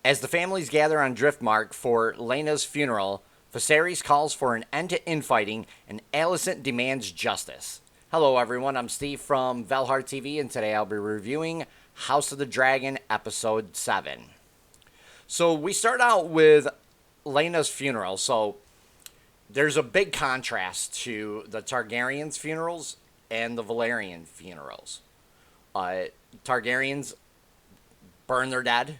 As the families gather on Driftmark for Laena's funeral, Viserys calls for an end to infighting and Alicent demands justice. Hello, everyone. I'm Steve from Valhartv, and today I'll be reviewing House of the Dragon Episode 7. So, we start out with Laena's funeral. So, there's a big contrast to the Targaryens' funerals and the Valyrian funerals. Targaryens burn their dead.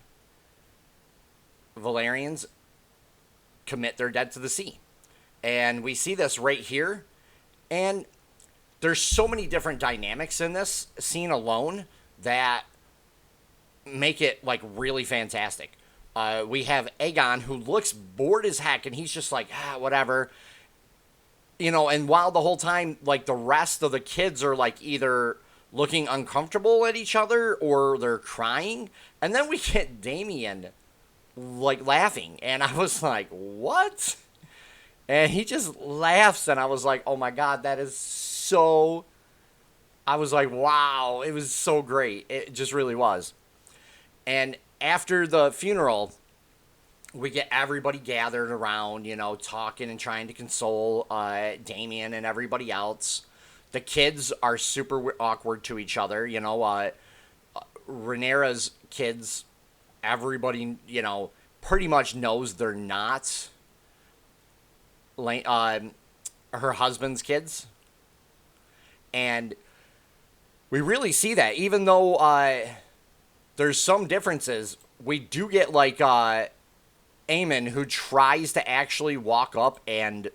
Valyrians commit their dead to the sea. And we see this right here. And there's so many different dynamics in this scene alone that make it like really fantastic. We have Aegon, who looks bored as heck, and he's just like, whatever. You know, and while the whole time, like, the rest of the kids are like either looking uncomfortable at each other or they're crying. And then we get Damien like laughing, and I was like, what? And he just laughs, and I was like, oh my god, that is so, I was like, wow, it was so great. It just really was. And after the funeral, we get everybody gathered around, you know, talking and trying to console Damien and everybody else. The kids are super awkward to each other, you know. Rhaenyra's kids, everybody, you know, pretty much knows they're not her husband's kids. And we really see that. Even though there's some differences, we do get, like, Aemon, who tries to actually walk up and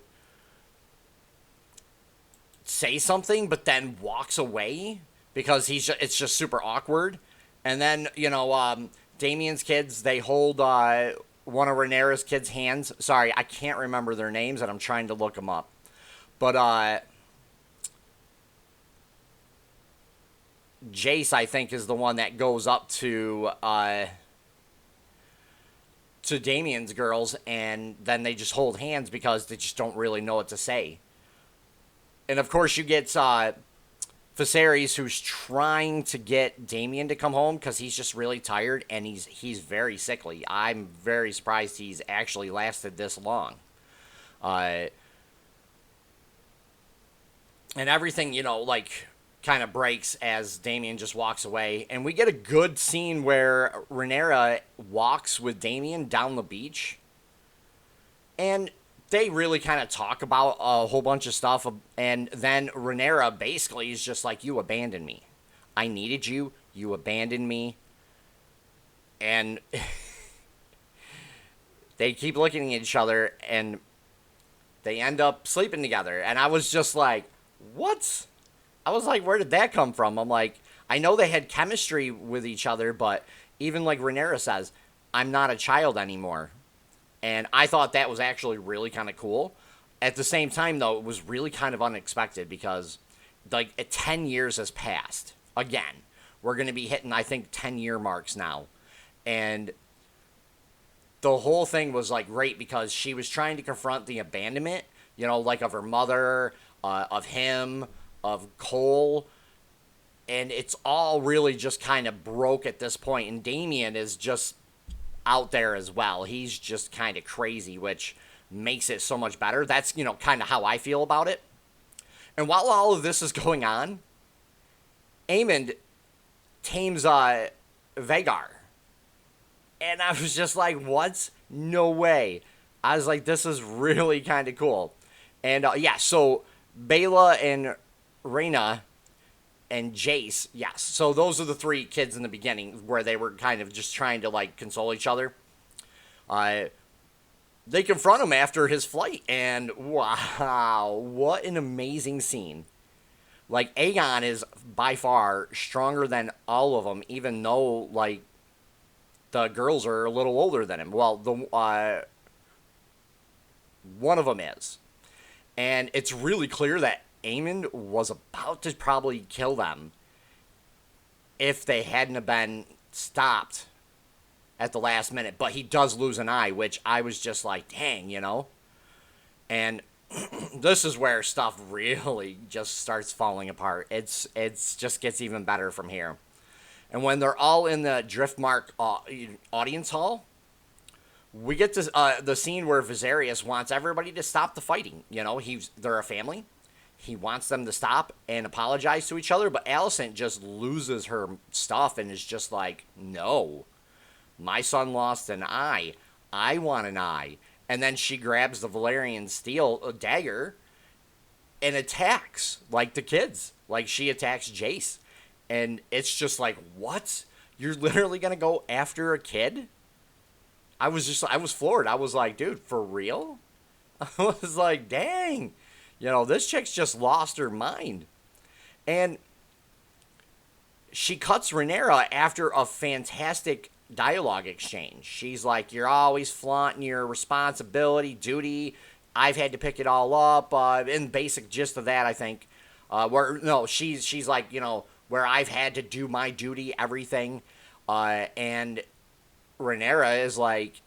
say something, but then walks away because it's just super awkward. And then, you know, Damien's kids, they hold one of Rhaenyra's kids' hands. Sorry, I can't remember their names, and I'm trying to look them up. But Jace, I think, is the one that goes up to Damien's girls, and then they just hold hands because they just don't really know what to say. And, of course, you get Viserys, who's trying to get Damien to come home because he's just really tired, and he's very sickly. I'm very surprised he's actually lasted this long. And everything, you know, like, kind of breaks as Damien just walks away. And we get a good scene where Rhaenyra walks with Damien down the beach. And they really kind of talk about a whole bunch of stuff, and then Rhaenyra basically is just like, you abandoned me. I needed you. You abandoned me. And they keep looking at each other, and they end up sleeping together. And I was just like, what? I was like, where did that come from? I'm like, I know they had chemistry with each other, but even like Rhaenyra says, I'm not a child anymore. And I thought that was actually really kind of cool. At the same time, though, it was really kind of unexpected because, like, 10 years has passed. Again, we're going to be hitting, I think, 10-year marks now. And the whole thing was, like, great because she was trying to confront the abandonment, you know, like, of her mother, of him, of Cole. And it's all really just kind of broke at this point. And Damien is just out there as well. He's just kind of crazy, which makes it so much better. That's, you know, kind of how I feel about it. And while all of this is going on, Aemond tames Vhagar. And I was just like, what? No way. I was like, this is really kind of cool. And yeah, so Baela and Rhaena and Jace, yes. So those are the three kids in the beginning where they were kind of just trying to, like, console each other. They confront him after his flight, and wow, what an amazing scene. Like, Aegon is by far stronger than all of them, even though, like, the girls are a little older than him. Well, one of them is. And it's really clear that Aemond was about to probably kill them if they hadn't have been stopped at the last minute. But he does lose an eye, which I was just like, dang, you know? And this is where stuff really just starts falling apart. It's just gets even better from here. And when they're all in the Driftmark audience hall, we get to the scene where Viserys wants everybody to stop the fighting. You know, they're a family. He wants them to stop and apologize to each other, but Alicent just loses her stuff and is just like, no, my son lost an eye. I want an eye. And then she grabs the Valyrian steel dagger and attacks, like the kids. Like, she attacks Jace. And it's just like, what? You're literally going to go after a kid? I was floored. I was like, dude, for real? I was like, dang. You know, this chick's just lost her mind. And she cuts Rhaenyra after a fantastic dialogue exchange. She's like, you're always flaunting your responsibility, duty. I've had to pick it all up. In basic gist of that, I think, she's like, you know, where I've had to do my duty, everything. And Rhaenyra is like,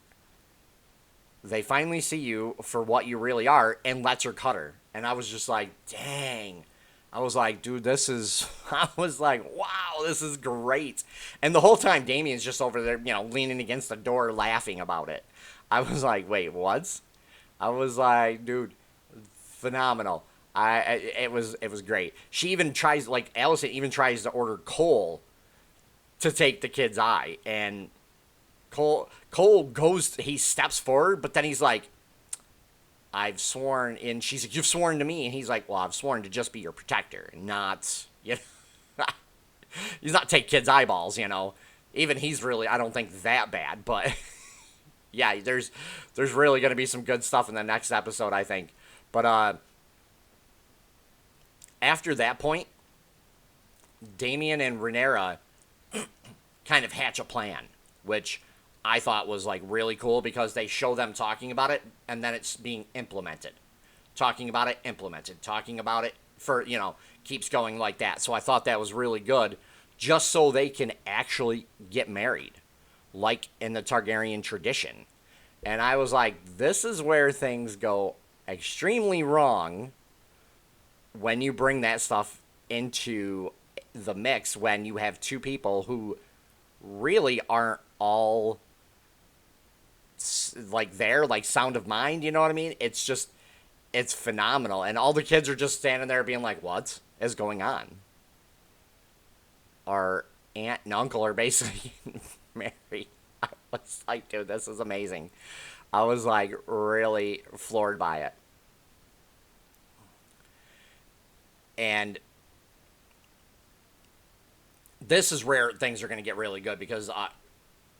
they finally see you for what you really are, and lets her cut her. And I was just like, dang. I was like, dude, I was like, wow, this is great. And the whole time, Damien's just over there, you know, leaning against the door, laughing about it. I was like, wait, what? I was like, dude, phenomenal. It was great. She even tries, like, Alicent even tries to order Cole to take the kid's eye. And Cole goes, he steps forward, but then he's like, I've sworn, and she's like, you've sworn to me, and he's like, well, I've sworn to just be your protector, not, you know, he's not take kids' eyeballs, you know, even he's really, I don't think that bad, but, yeah, there's really going to be some good stuff in the next episode, I think, but, after that point, Damien and Rhaenyra kind of hatch a plan, which I thought was, like, really cool, because they show them talking about it, and then it's being implemented. Talking about it, implemented. Talking about it, for, you know, keeps going like that. So I thought that was really good, just so they can actually get married, like in the Targaryen tradition. And I was like, this is where things go extremely wrong when you bring that stuff into the mix, when you have two people who really aren't all like there, like sound of mind, you know what I mean? It's just, it's phenomenal. And all the kids are just standing there being like, what is going on? Our aunt and uncle are basically married. I was like, dude, this is amazing. I was like really floored by it. And this is where things are going to get really good, because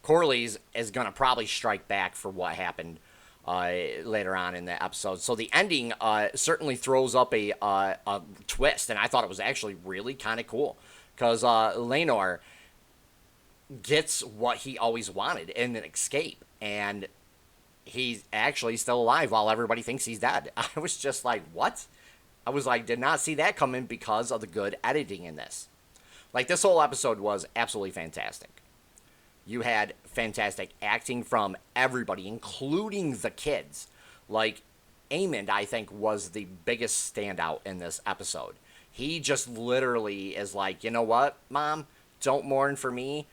Corlys is going to probably strike back for what happened later on in the episode. So the ending certainly throws up a twist, and I thought it was actually really kind of cool, because Laenor gets what he always wanted in an escape, and he's actually still alive while everybody thinks he's dead. I was just like, what? I was like, did not see that coming, because of the good editing in this. Like, this whole episode was absolutely fantastic. You had fantastic acting from everybody, including the kids. Like, Aemond, I think, was the biggest standout in this episode. He just literally is like, you know what, Mom? Don't mourn for me.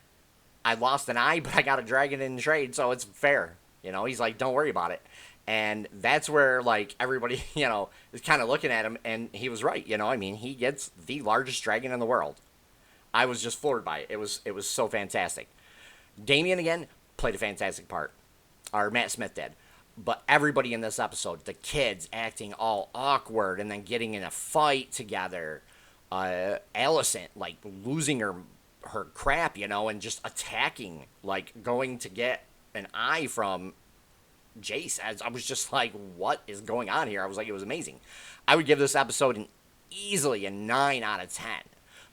I lost an eye, but I got a dragon in trade, so it's fair. You know, he's like, don't worry about it. And that's where, like, everybody, you know, is kind of looking at him, and he was right. You know, I mean, he gets the largest dragon in the world. I was just floored by it. It was so fantastic. Damien, again, played a fantastic part. Or Matt Smith did. But everybody in this episode, the kids acting all awkward and then getting in a fight together. Alicent, like, losing her crap, you know, and just attacking, like, going to get an eye from Jace. I was just like, what is going on here? I was like, it was amazing. I would give this episode easily a 9 out of 10.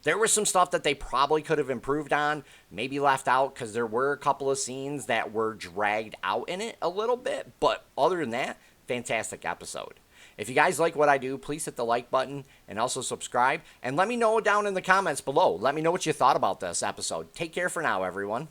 There was some stuff that they probably could have improved on, maybe left out, because there were a couple of scenes that were dragged out in it a little bit. But other than that, fantastic episode. If you guys like what I do, please hit the like button and also subscribe. And let me know down in the comments below. Let me know what you thought about this episode. Take care for now, everyone.